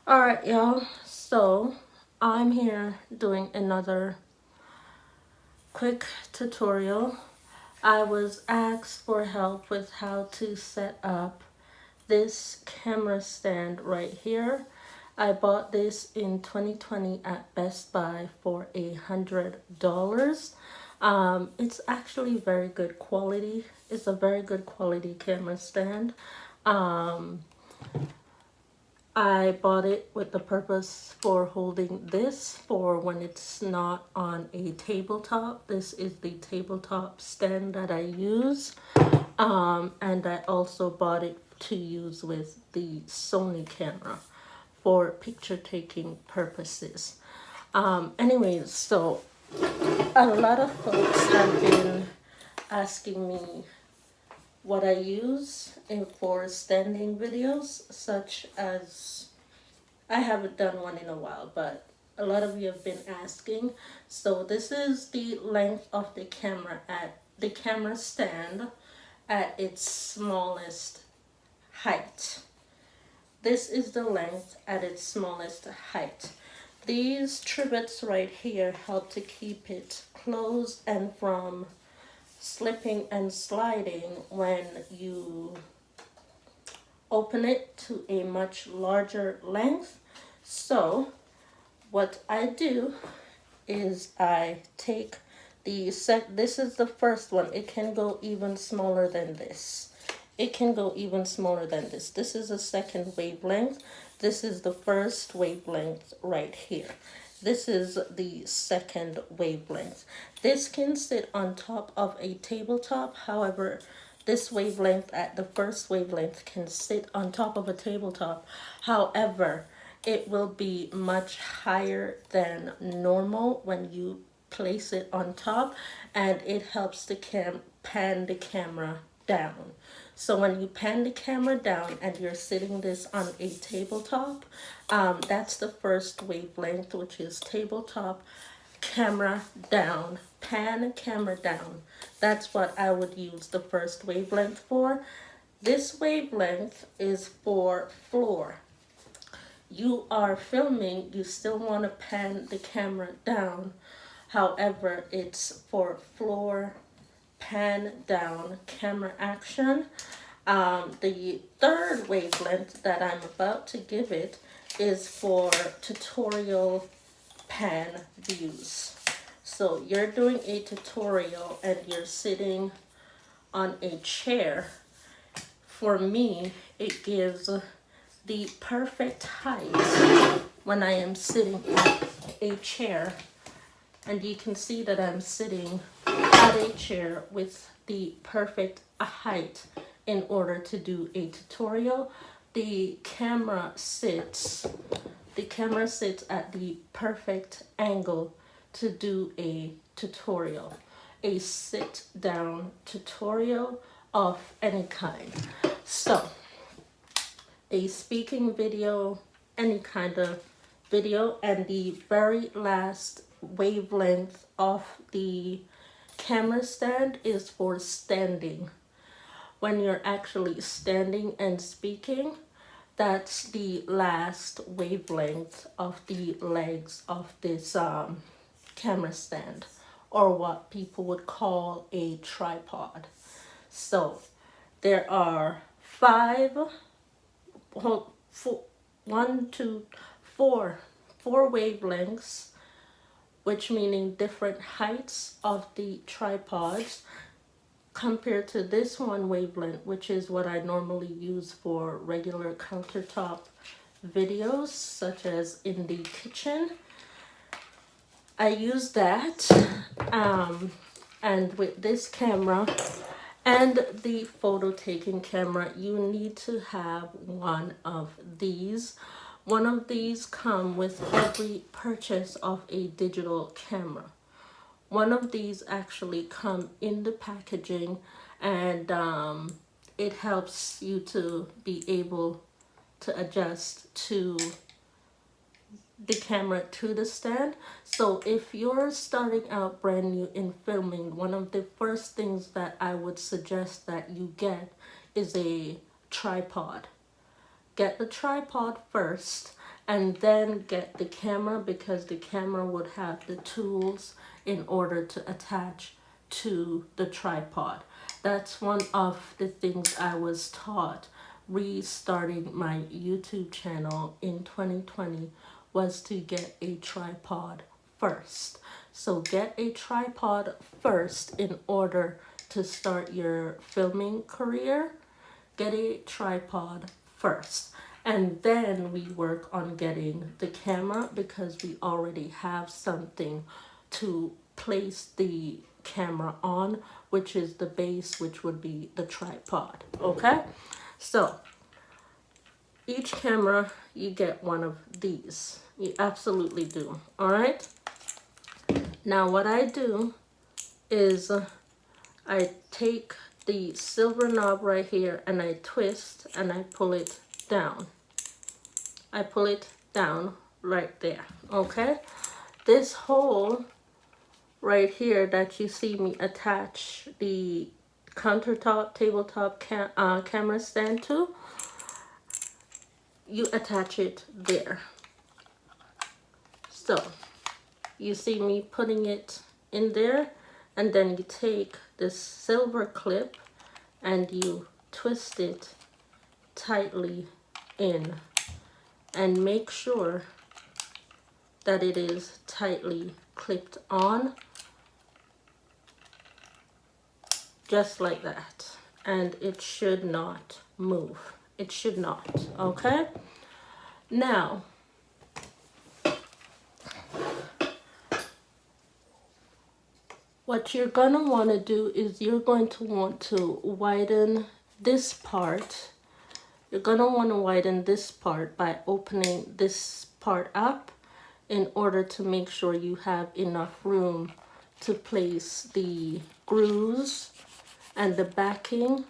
Alright, y'all. So, I'm here doing another quick tutorial. I was asked for help with how to set up this camera stand right here. I bought this in 2020 at Best Buy for $100. It's actually very good quality. It's a very good quality camera stand. I bought it with the purpose for holding this for when it's not on a tabletop. This is the tabletop stand that I use. And I also bought it to use with the Sony camera for picture taking purposes. Anyways, so a lot of folks have been asking me what I use for standing videos, such as I haven't done one in a while, but a lot of you have been asking. So this is the length of the camera stand at its smallest height. This is the length at its smallest height. These trivets right here help to keep it closed and from slipping and sliding when you open it to a much larger length. So what I do is I take this is the first one. It can go even smaller than this. It can go even smaller than this. This is the second wavelength. This is the first wavelength right here. This is the second wavelength. This can sit on top of a tabletop. However, this wavelength at the first wavelength can sit on top of a tabletop. However, it will be much higher than normal when you place it on top, and it helps to pan the camera down. So when you pan the camera down and you're sitting this on a tabletop, that's the first wavelength, which is tabletop, camera down, pan camera down. That's what I would use the first wavelength for. This wavelength is for floor. You are filming, you still want to pan the camera down. However, it's for floor, pan down, camera action. The third wavelength that I'm about to give it is for tutorial pan views. So you're doing a tutorial and you're sitting on a chair. For me, it gives the perfect height when I am sitting at a chair. And you can see that I'm sitting at a chair with the perfect height in order to do a tutorial. The camera sits at the perfect angle to do a tutorial, a sit down tutorial of any kind. So a speaking video, any kind of video, and the very last wavelength of the camera stand is for standing. When you're actually standing and speaking, that's the last wavelength of the legs of this camera stand, or what people would call a tripod. So there are four wavelengths, which meaning different heights of the tripods, compared to this one wavelength, which is what I normally use for regular countertop videos, such as in the kitchen. I use that, and with this camera and the photo taking camera, you need to have one of these. One of these come with every purchase of a digital camera. One of these actually come in the packaging, and it helps you to be able to adjust to the camera to the stand. So if you're starting out brand new in filming, one of the first things that I would suggest that you get is a tripod. Get the tripod first, and then get the camera, because the camera would have the tools in order to attach to the tripod. That's one of the things I was taught restarting my YouTube channel in 2020, was to get a tripod first. So get a tripod first in order to start your filming career. Get a tripod first, and then we work on getting the camera, because we already have something to place the camera on, which is the base, which would be the tripod. Okay, so each camera you get one of these. You absolutely do. All right, now what I do is I take the silver knob right here and I twist and I pull it down. I pull it down right there. Okay, this hole right here that you see me attach the countertop tabletop camera stand to, you attach it there. So you see me putting it in there, and then you take this silver clip and you twist it tightly in, and make sure that it is tightly clipped on, just like that, and it should not move. It should not. Okay, now what you're gonna want to do is you're going to want to widen this part. You're gonna want to widen this part by opening this part up, in order to make sure you have enough room to place the grooves and the backing,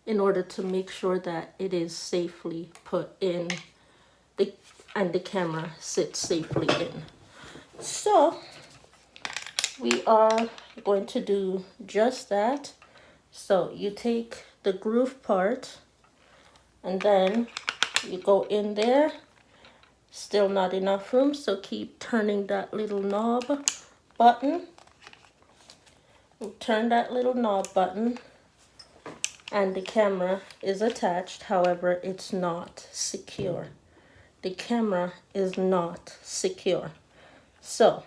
in order to make sure that it is safely put in and the camera sits safely in. So we are going to do just that. So you take the groove part and then you go in there. Still not enough room, so keep turning that little knob button. Turn that little knob button and the camera is attached. However, it's not secure. The camera is not secure. So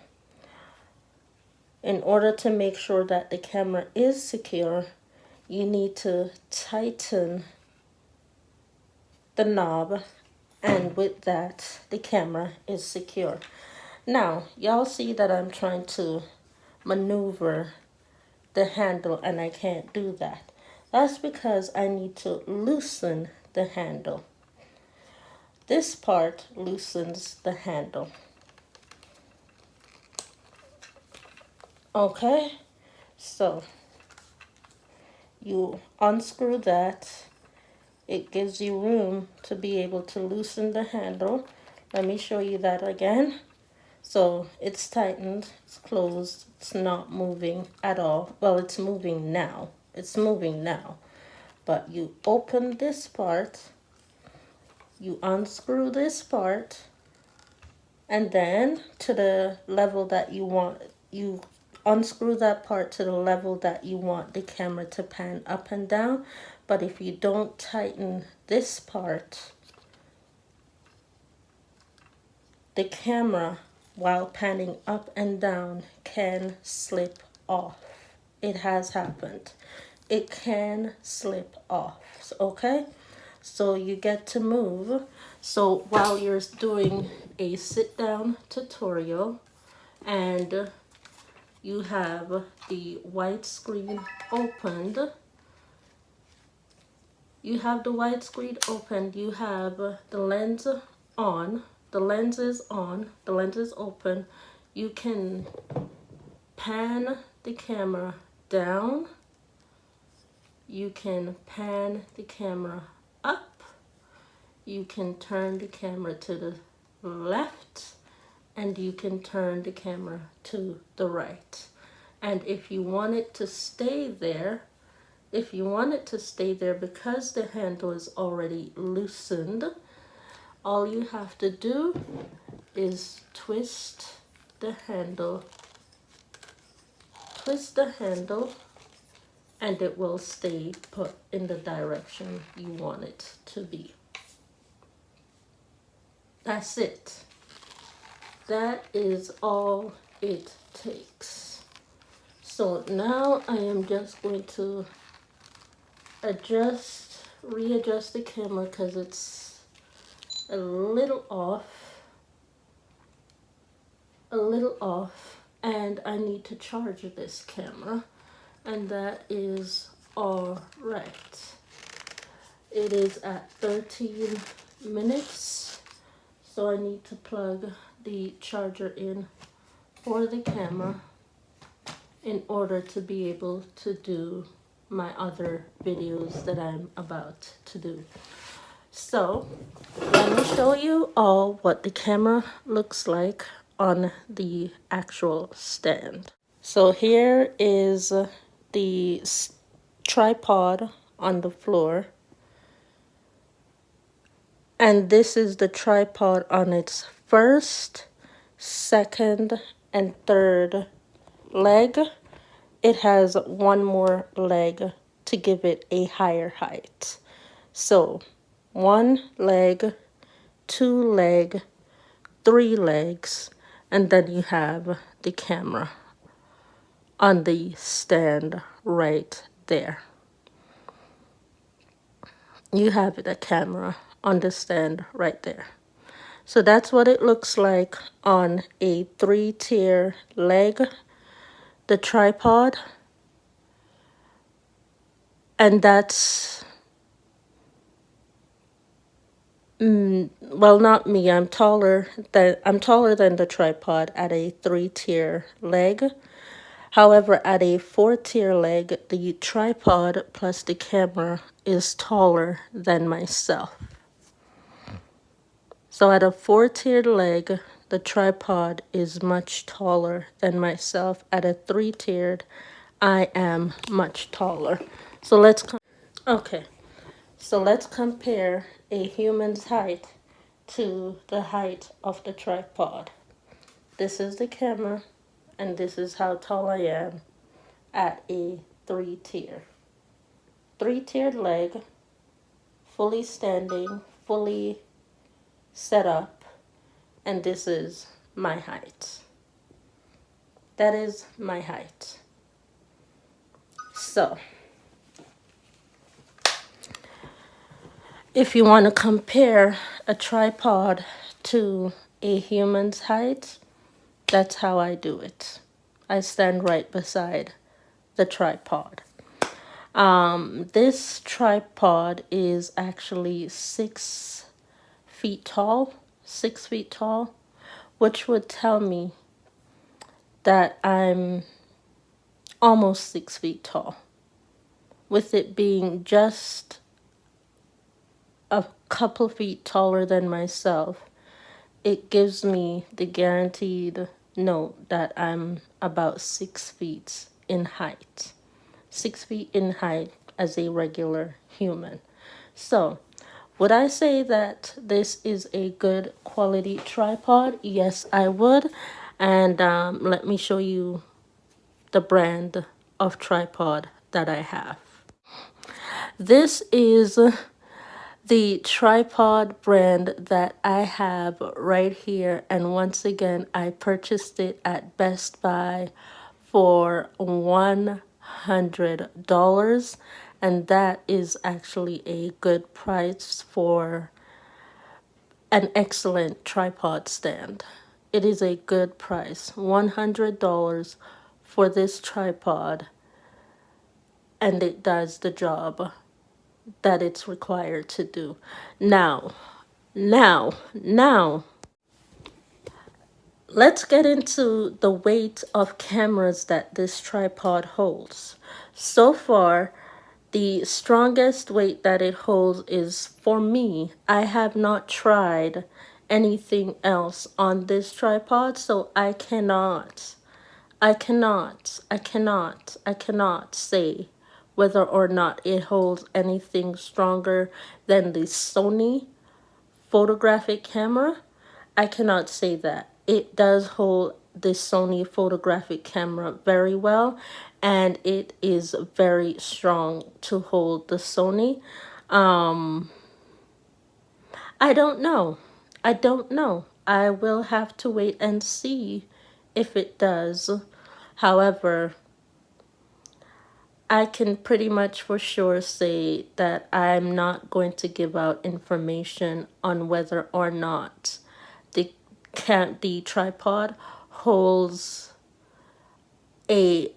in order to make sure that the camera is secure, you need to tighten the knob, and with that, the camera is secure. Now, y'all see that I'm trying to maneuver the handle and I can't do that. That's because I need to loosen the handle. This part loosens the handle. Okay, so you unscrew that. It gives you room to be able to loosen the handle. Let me show you that again. So it's tightened, it's closed, it's not moving at all. Well, it's moving now. It's moving now. But you open this part, you unscrew this part, and then to the level that you want, you unscrew that part to the level that you want the camera to pan up and down. But if you don't tighten this part, the camera, while panning up and down, can slip off. It has happened. It can slip off. Okay, so you get to move. So while you're doing a sit down tutorial and you have the white screen opened, you have the lens on, the lens is on, the lens is open. You can pan the camera down, you can pan the camera up, you can turn the camera to the left, and you can turn the camera to the right. And if you want it to stay there, because the handle is already loosened, All you have to do is twist the handle, and it will stay put in the direction you want it to be. That's it. That is all it takes. So now I am just going to readjust the camera because it's a little off, and I need to charge this camera, and that is all right. It is at 13 minutes, so I need to plug the charger in for the camera in order to be able to do my other videos that I'm about to do. So let me show you all what the camera looks like on the actual stand. So here is the tripod on the floor, and this is the tripod on its first, second, and third leg. It has one more leg to give it a higher height. So 1 leg, 2 leg, 3 legs, and then you have the camera on the stand right there. You have the camera on the stand right there. So that's what it looks like on a 3-tier leg, the tripod. And that's, well, not me. I'm taller than the tripod at a 3-tier leg. However, at a 4-tier leg, the tripod plus the camera is taller than myself. So at a 4-tiered leg, the tripod is much taller than myself. At a 3-tiered, I am much taller. So let's compare a human's height to the height of the tripod. This is the camera, and this is how tall I am at a 3-tier. 3-tiered leg, fully standing, fully set up, and this is my height. That is my height. So, if you want to compare a tripod to a human's height, that's how I do it. I stand right beside the tripod. This tripod is actually 6 feet tall, which would tell me that I'm almost 6 feet tall, with it being just a couple feet taller than myself. It gives me the guaranteed note that I'm about 6 feet in height. 6 feet in height as a regular human. So, would I say that this is a good quality tripod? Yes, I would. And let me show you the brand of tripod that I have. This is the tripod brand that I have right here, and once again I purchased it at Best Buy for $100, and that is actually a good price for an excellent tripod stand. It is a good price, $100 for this tripod, and it does the job that it's required to do. Now, let's get into the weight of cameras that this tripod holds. So far, the strongest weight that it holds is, for me, I have not tried anything else on this tripod, so I cannot say whether or not it holds anything stronger than the Sony photographic camera, I cannot say that. It does hold the Sony photographic camera very well, and it is very strong to hold the Sony. I don't know. I don't know. I will have to wait and see if it does. However, I can pretty much for sure say that I'm not going to give out information on whether or not the tripod holds a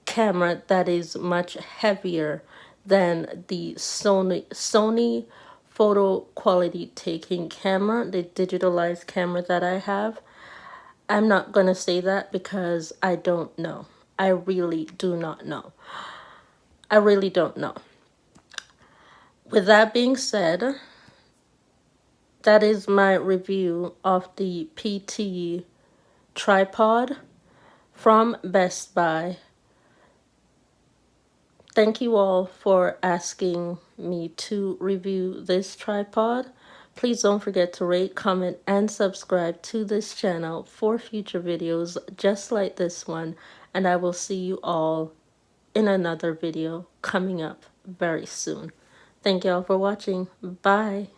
camera that is much heavier than the Sony photo quality taking camera, the digitalized camera that I have. I'm not going to say that because I don't know. I really do not know. I really don't know. With that being said, that is my review of the PT tripod from Best Buy. Thank you all for asking me to review this tripod. Please don't forget to rate, comment, and subscribe to this channel for future videos just like this one. And I will see you all in another video coming up very soon. Thank you all for watching. Bye.